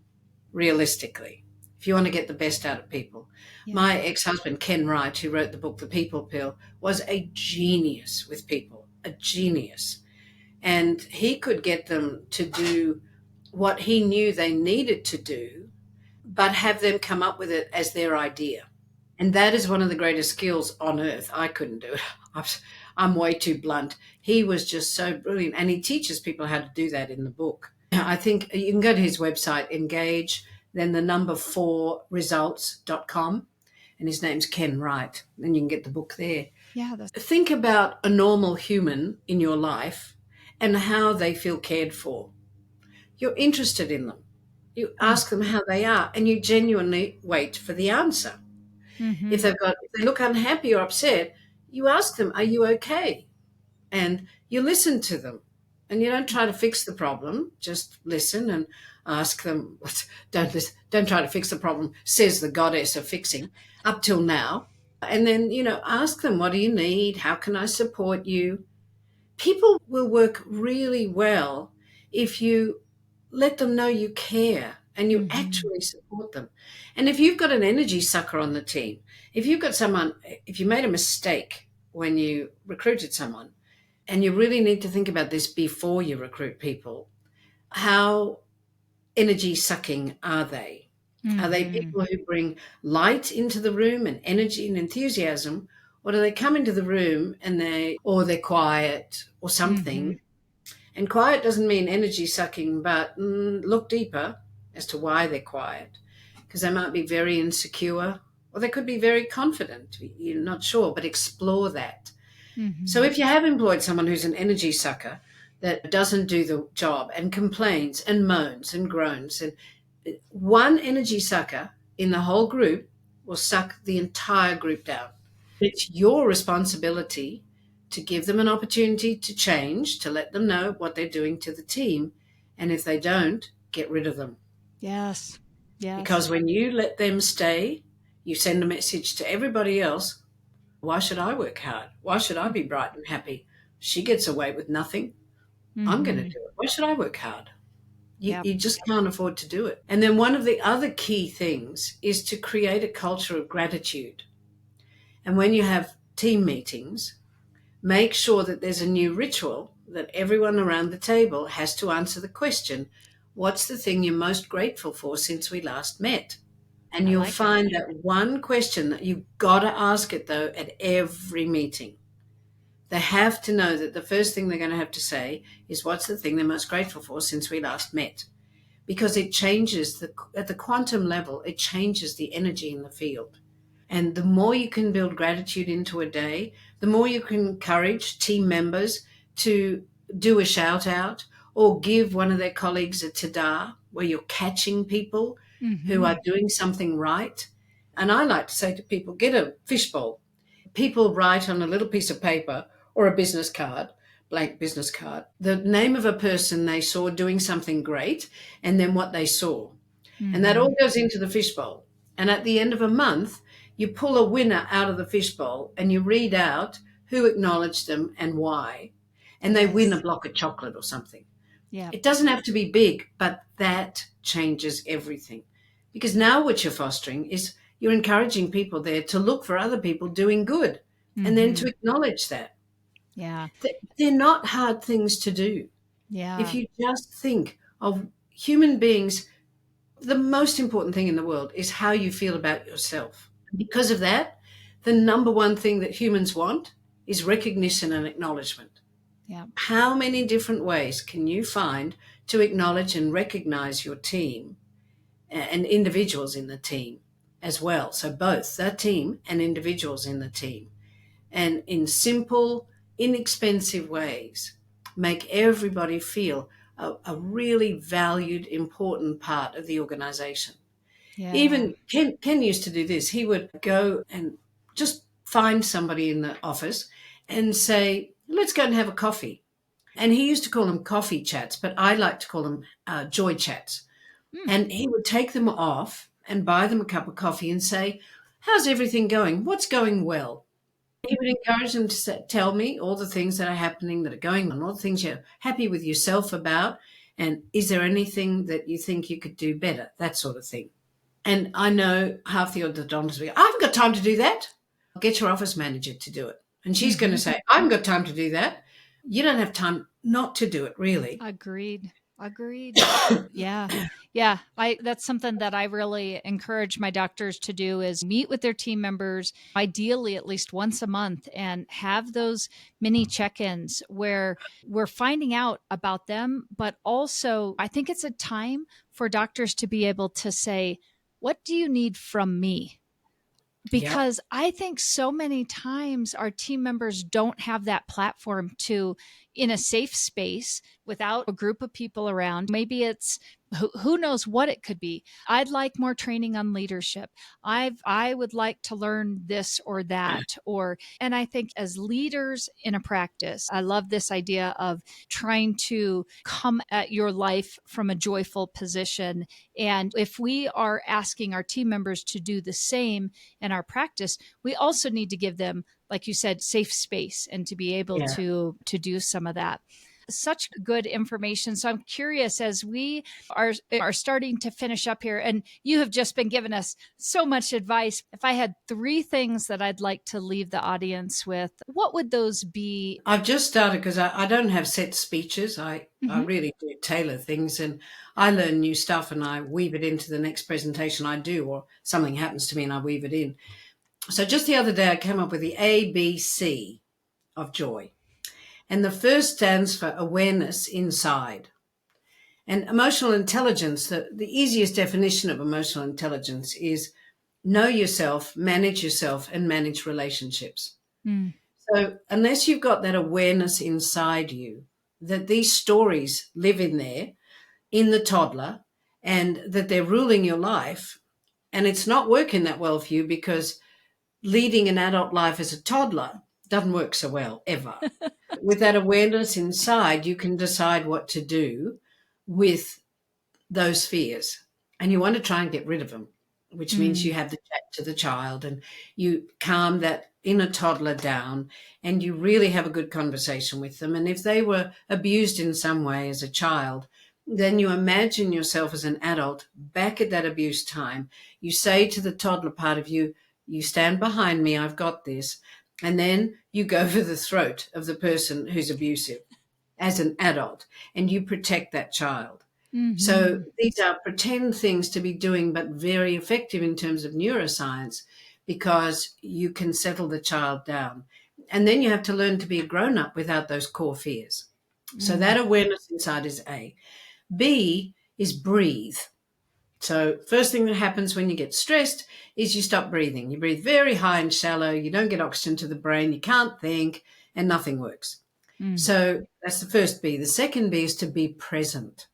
realistically, if you want to get the best out of people. Yeah. My ex-husband, Ken Wright, who wrote the book The People Pill, was a genius with people, a genius. And he could get them to do what he knew they needed to do, but have them come up with it as their idea. And that is one of the greatest skills on earth. I couldn't do it. I'm way too blunt. He was just so brilliant. And he teaches people how to do that in the book. I think you can go to his website, engage, then the number 4results.com. And his name's Ken Wright. And you can get the book there. Yeah. That's. Think about a normal human in your life and how they feel cared for. You're interested in them. You Mm. ask them how they are, and you genuinely wait for the answer. Mm-hmm. If they look unhappy or upset, you ask them, "Are you okay?" And you listen to them, and you don't try to fix the problem. Just listen and ask them. Don't try to fix the problem, says the goddess of fixing. Up till now, And then, ask them, what do you need? How can I support you? People will work really well if you let them know you care and you Mm-hmm. actually support them. And if you've got an energy sucker on the team, if you've got someone, if you made a mistake when you recruited someone, and you really need to think about this before you recruit people, how energy sucking are they? Are they Mm-hmm. people who bring light into the room and energy and enthusiasm? Or do they come into the room and they're quiet or Mm-hmm. something? And quiet doesn't mean energy sucking, but look deeper as to why they're quiet. Because they might be very insecure or they could be very confident. You're not sure, but explore that. So Mm-hmm. if you have employed someone who's an energy sucker that doesn't do the job and complains and moans and groans, and one energy sucker in the whole group will suck the entire group down. It's your responsibility to give them an opportunity to change, to let them know what they're doing to the team. And if they don't, get rid of them. Yes. Yes. Because when you let them stay, you send a message to everybody else. Why should I work hard? Why should I be bright and happy? She gets away with nothing. I'm going to Mm-hmm. do it. Why should I work hard? You, Yep. you just can't afford to do it. And then one of the other key things is to create a culture of gratitude. And when you have team meetings, make sure that there's a new ritual that everyone around the table has to answer the question, what's the thing you're most grateful for since we last met? And I you'll like it. find that one question that you've got to ask it though at every meeting. They have to know that the first thing they're going to have to say is what's the thing they're most grateful for since we last met? Because it changes at the quantum level, it changes the energy in the field. And the more you can build gratitude into a day, the more you can encourage team members to do a shout out or give one of their colleagues a ta-da, where you're catching people who Mm-hmm. are doing something right. And I like to say to people, get a fishbowl. People write on a little piece of paper or a business card, blank business card, the name of a person they saw doing something great and then what they saw. And that Mm-hmm. all goes into the fishbowl. And at the end of a month, you pull a winner out of the fishbowl and you read out who acknowledged them and why. And they win a Yes. block of chocolate or something. Yep. It doesn't have to be big, but that changes everything. Because now what you're fostering is you're encouraging people there to look for other people doing good and then Mm-hmm. to acknowledge that. Yeah. They're not hard things to do. If Yeah. you just think of human beings, the most important thing in the world is how you feel about yourself. Because of that, the number one thing that humans want is recognition and acknowledgement. Yep. How many different ways can you find to acknowledge and recognize your team and individuals in the team as well? So, both the team and individuals in the team. And in simple, inexpensive ways, make everybody feel a really valued, important part of the organization. Yeah. Even Ken used to do this. He would go and just find somebody in the office and say, let's go and have a coffee. And he used to call them coffee chats, but I like to call them joy chats. Mm. And he would take them off and buy them a cup of coffee and say, how's everything going? What's going well? He would encourage them to tell me all the things that are happening, that are going on, all the things you're happy with yourself about. And is there anything that you think you could do better? That sort of thing. And I know half the orthodontists will go, I haven't got time to do that. Get your office manager to do it. And she's going to Mm-hmm. say, I haven't got time to do that. You don't have time not to do it, really. Agreed. Agreed. Yeah. Yeah. I that's something that I really encourage my doctors to do is meet with their team members, ideally at least once a month, and have those mini check-ins where we're finding out about them, but also I think it's a time for doctors to be able to say, what do you need from me? Yep. Because I think so many times our team members don't have that platform to, in a safe space without a group of people around. Maybe it's who knows what it could be. I'd like more training on leadership. I would like to learn this or that. Or, and I think as leaders in a practice, I love this idea of trying to come at your life from a joyful position. And if we are asking our team members to do the same in our practice, we also need to give them, like you said, safe space and to be able Yeah. to do some of that. Such good information. So I'm curious, as we are starting to finish up here, and you have just been giving us so much advice. If I had three things that I'd like to leave the audience with, what would those be? I've just started because I don't have set speeches. I Mm-hmm. really do tailor things, and I learn new stuff and I weave it into the next presentation I do, or something happens to me and I weave it in. So just the other day, I came up with the ABC of joy. And the first stands for awareness inside. And emotional intelligence, the easiest definition of emotional intelligence is know yourself, and manage relationships. Mm. So unless you've got that awareness inside you, that these stories live in there, in the toddler, and that they're ruling your life, and it's not working that well for you because leading an adult life as a toddler doesn't work so well ever. With that awareness inside, you can decide what to do with those fears. And you want to try and get rid of them, which means you Mm. have the chat to the child and you calm that inner toddler down and you really have a good conversation with them. And if they were abused in some way as a child, then you imagine yourself as an adult back at that abuse time. You say to the toddler part of you, you stand behind me, I've got this. And then you go for the throat of the person who's abusive as an adult and you protect that child. So Mm-hmm. these are pretend things to be doing, but very effective in terms of neuroscience because you can settle the child down. And then you have to learn to be a grown up without those core fears. So Mm. that awareness inside is A. B is breathe. So first thing that happens when you get stressed is you stop breathing. You breathe very high and shallow. You don't get oxygen to the brain. You can't think and nothing works. Mm. So that's the first B. The second B is to be present.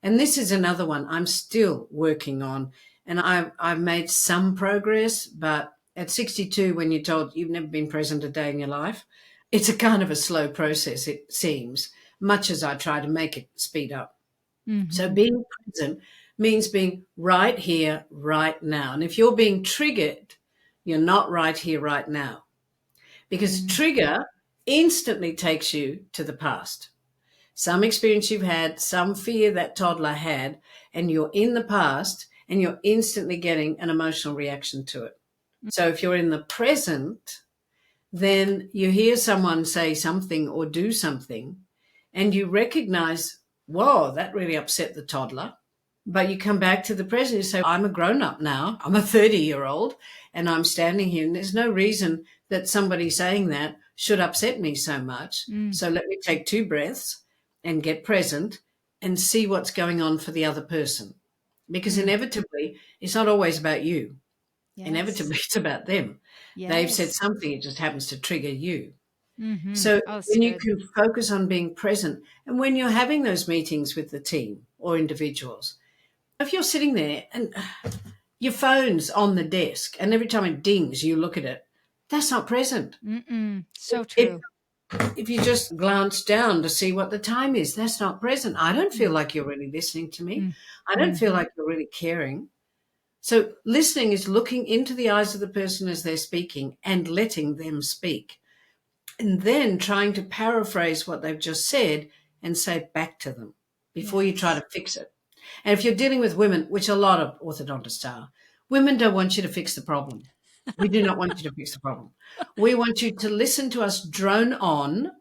And this is another one I'm still working on. And I've made some progress, but at 62, when you're told you've never been present a day in your life, it's a kind of a slow process, it seems, much as I try to make it speed up. So Mm-hmm. being present means being right here, right now. And if you're being triggered, you're not right here, right now. Because Mm. trigger instantly takes you to the past. Some experience you've had, some fear that toddler had, and you're in the past and you're instantly getting an emotional reaction to it. So if you're in the present, then you hear someone say something or do something and you recognize, whoa, that really upset the toddler. But you come back to the present, you say, I'm a grown up now. I'm a 30-year-old and I'm standing here and there's no reason that somebody saying that should upset me so much. Mm. So let me take 2 breaths and get present and see what's going on for the other person. Because Mm. inevitably, it's not always about you. Yes. Inevitably, it's about them. They've said Yes. something, it just happens to trigger you. Mm-hmm. So Oh, it's when you good. can focus on being present and when you're having those meetings with the team or individuals, if you're sitting there and your phone's on the desk and every time it dings, you look at it, that's not present. Mm-mm. So It, true. if you just glance down to see what the time is, that's not present. I don't feel Mm. like you're really listening to me. Mm. I don't feel Mm-hmm. like you're really caring. So listening is looking into the eyes of the person as they're speaking and letting them speak. And then trying to paraphrase what they've just said and say it back to them before you try Yes. to fix it. And if you're dealing with women, which a lot of orthodontists are, women don't want you to fix the problem. We do not want you to fix the problem. We want you to listen to us drone on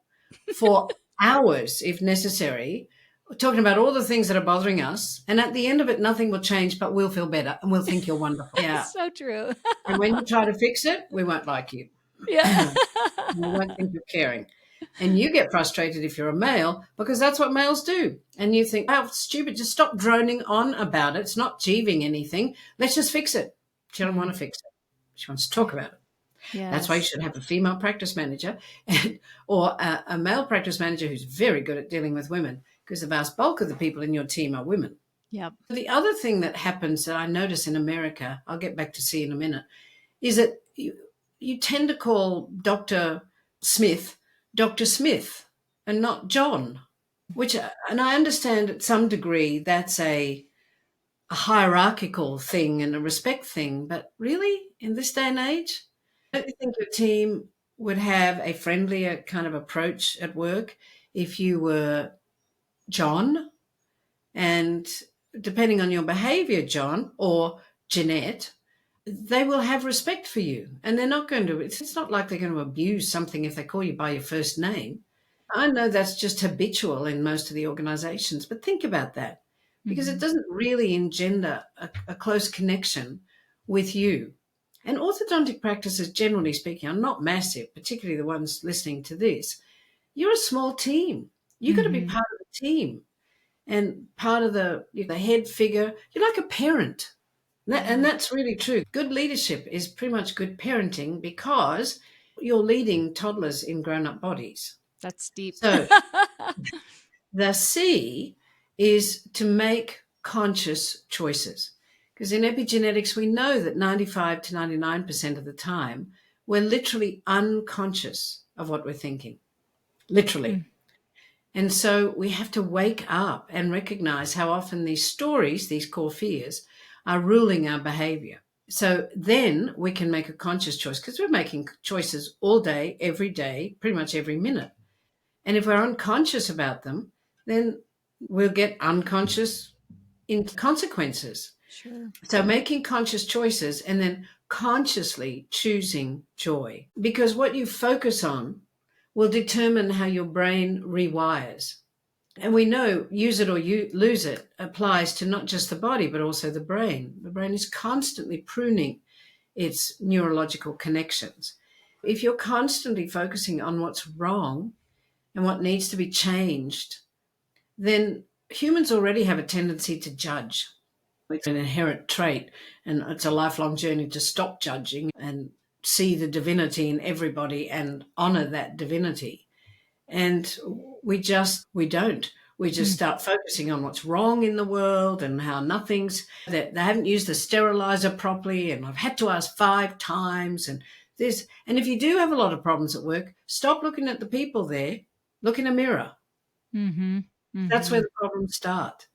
for hours, if necessary, talking about all the things that are bothering us. And at the end of it, nothing will change, but we'll feel better and we'll think you're wonderful. Yeah. So true. And when you try to fix it, we won't like you. Yeah. We won't think you're caring. And you get frustrated if you're a male because that's what males do. And you think, how stupid, just stop droning on about it. It's not achieving anything. Let's just fix it. She don't want Mm. to fix it. She wants to talk about it. That's why you Yes. should have a female practice manager or a male practice manager who's very good at dealing with women because the vast bulk of the people in your team are women. Yep. The other thing that happens that I notice in America, I'll get back to C in a minute, is that you tend to call Smith Dr. Smith and not John, which, and I understand at some degree that's a hierarchical thing and a respect thing, but really in this day and age, don't you think your team would have a friendlier kind of approach at work if you were John? And depending on your behavior, John or Jeanette, they will have respect for you. And they're not going to, it's not like they're going to abuse something if they call you by your first name. I know that's just habitual in most of the organizations, but think about that because it Mm-hmm. doesn't really engender a close connection with you. And orthodontic practices, generally speaking, are not massive, particularly the ones listening to this. You're a small team. You've got to be Mm-hmm. part of the team and part of the head figure. You're like a parent. And Yeah, that's really true. Good leadership is pretty much good parenting because you're leading toddlers in grown up bodies. that's deep. So the C is to make conscious choices. Because in epigenetics, we know that 95 to 99% of the time, we're literally unconscious of what we're thinking. Literally. Mm. And so we have to wake up and recognize how often these stories, these core fears, are ruling our behavior. So then we can make a conscious choice because we're making choices all day, every day, pretty much every minute. And if we're unconscious about them, then we'll get unconscious in consequences. Sure. So making conscious choices and then consciously choosing joy, because what you focus on will determine how your brain rewires. And we know use it or you lose it applies to not just the body, but also the brain. The brain is constantly pruning its neurological connections. If you're constantly focusing on what's wrong and what needs to be changed, then humans already have a tendency to judge. It's an inherent trait, and it's a lifelong journey to stop judging and see the divinity in everybody and honor that divinity. And we don't. We just Mm. start focusing on what's wrong in the world and how that they haven't used the sterilizer properly, and I've had to ask 5 times, and this. And if you do have a lot of problems at work, stop looking at the people there. Look in a mirror. Mm-hmm. That's where Mm-hmm. the problems start.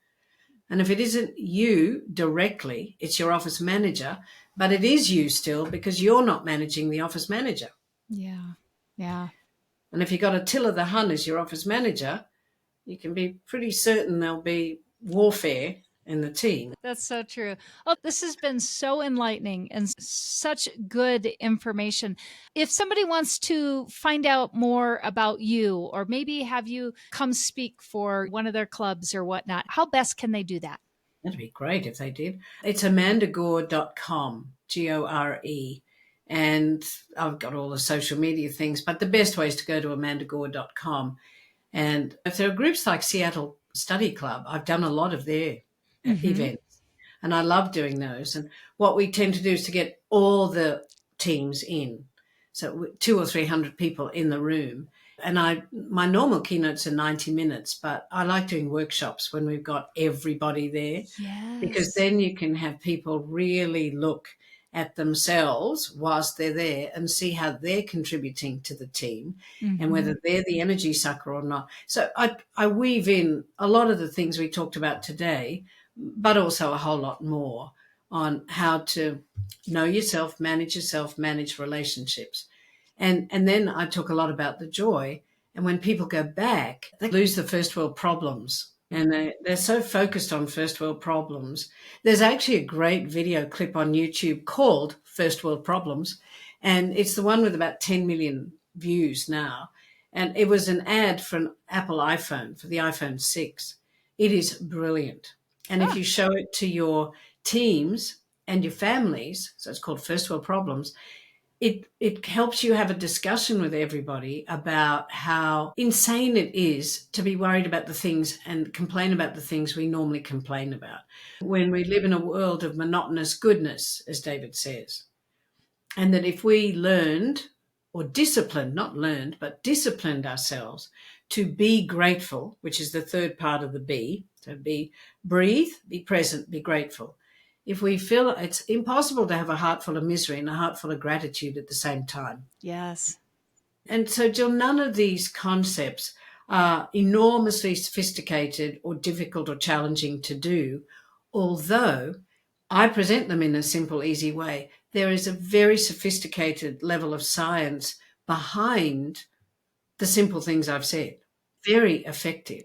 And if it isn't you directly, it's your office manager, but it is you still because you're not managing the office manager. Yeah. Yeah. And if you've got Attila the Hun as your office manager, you can be pretty certain there'll be warfare in the team. That's so true. Oh, this has been so enlightening and such good information. If somebody wants to find out more about you or maybe have you come speak for one of their clubs or whatnot, how best can they do that? That'd be great if they did. It's amandagore.com, Gore. And I've got all the social media things, but the best way is to go to amandagore.com. And if there are groups like Seattle Study Club, I've done a lot of their Mm-hmm. events, and I love doing those. And what we tend to do is to get all the teams in, so 200 or 300 people in the room. And my normal keynotes are 90 minutes, but I like doing workshops when we've got everybody there because Yes. then you can have people really look at themselves whilst they're there and see how they're contributing to the team and Mm-hmm. whether they're the energy sucker or not. So I weave in a lot of the things we talked about today, but also a whole lot more on how to know yourself, manage relationships. And then I talk a lot about the joy. And when people go back, they lose the first world problems. And they're so focused on first world problems. There's actually a great video clip on YouTube called First World Problems. And it's the one with about 10 million views now. And it was an ad for an Apple iPhone, for the iPhone 6. It is brilliant. And if Ah, you show it to your teams and your families, so it's called First World Problems, it helps you have a discussion with everybody about how insane it is to be worried about the things and complain about the things we normally complain about when we live in a world of monotonous goodness, as David says. And that if we learned or disciplined, not learned, but disciplined ourselves to be grateful, which is the third part of the be. So breathe, be present, be grateful. If we feel it's impossible to have a heart full of misery and a heart full of gratitude at the same time. Yes. And so, Jill, none of these concepts are enormously sophisticated or difficult or challenging to do, although I present them in a simple, easy way. There is a very sophisticated level of science behind the simple things I've said. Very effective.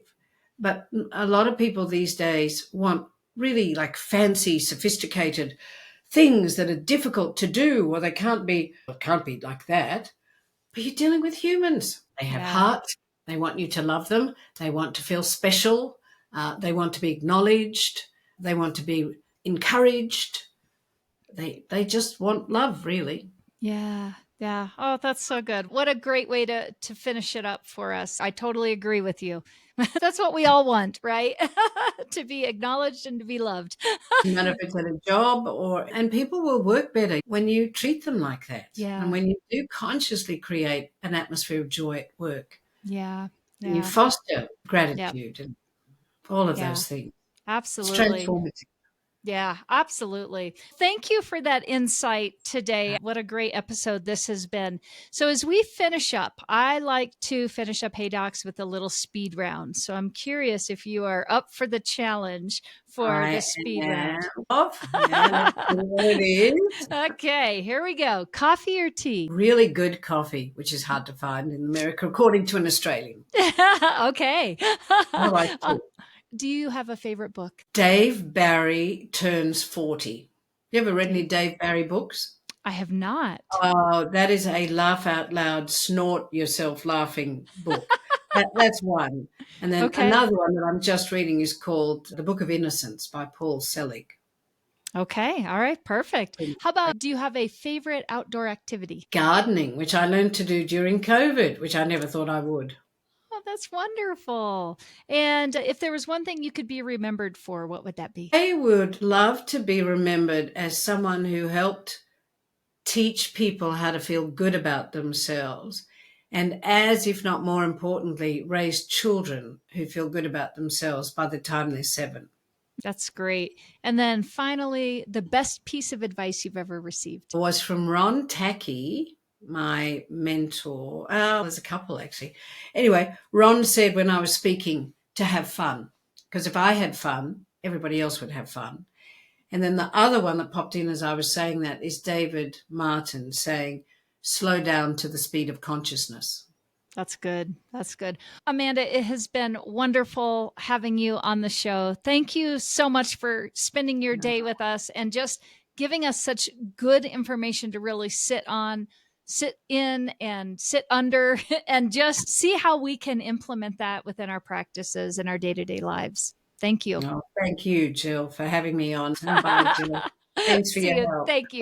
But a lot of people these days want really like fancy, sophisticated things that are difficult to do, or they can't be, well, it can't be like that. But you're dealing with humans. They have Yeah. hearts. They want you to love them. They want to feel special. They want to be acknowledged. They want to be encouraged. They just want love, really. Yeah. Yeah. Oh, that's so good. What a great way to finish it up for us. I totally agree with you. That's what we all want, right? To be acknowledged and to be loved. No matter if it's at a job and people will work better when you treat them like that. And Yeah. when you do consciously create an atmosphere of joy at work, Yeah. and you Yeah. foster Yeah. gratitude and all of Yeah. those things. It's Absolutely. transformative. Yeah, absolutely. Thank you for that insight today. What a great episode this has been. So, as we finish up, I like to finish up Hey Docs with a little speed round. So, I'm curious if you are up for the challenge for the I speed am round. off. Yeah, let's see what it is. Okay, here we go. Coffee or tea? Really good coffee, which is hard to find in America, according to an Australian. Okay. I like tea. Do you have a favorite book? Dave Barry turns 40. You ever read any Dave? Dave Barry books? I have not. Oh, that is a laugh out loud, snort yourself laughing book. That's one. And then Okay. another one that I'm just reading is called The Book of Innocence by Paul Selig. Okay. All right. Perfect. How about, do you have a favorite outdoor activity? Gardening, which I learned to do during COVID, which I never thought I would. Oh, that's wonderful. And if there was one thing you could be remembered for, what would that be? I would love to be remembered as someone who helped teach people how to feel good about themselves, and as, if not more importantly, raise children who feel good about themselves by the time they're 7. That's great. And then finally, the best piece of advice you've ever received. It was from Ron Tacky, my mentor. Oh, there's a couple actually. Anyway, Ron said when I was speaking to have fun, because if I had fun, everybody else would have fun. And then the other one that popped in as I was saying that is David Martin saying, slow down to the speed of consciousness. That's good. That's good. Amanda, it has been wonderful having you on the show. Thank you so much for spending your day with us and just giving us such good information to really sit in and sit under and just see how we can implement that within our practices and our day-to-day lives. Thank you. Oh, thank you, Jill, for having me on. And bye, Jill. Thanks for See your you. help. Thank you.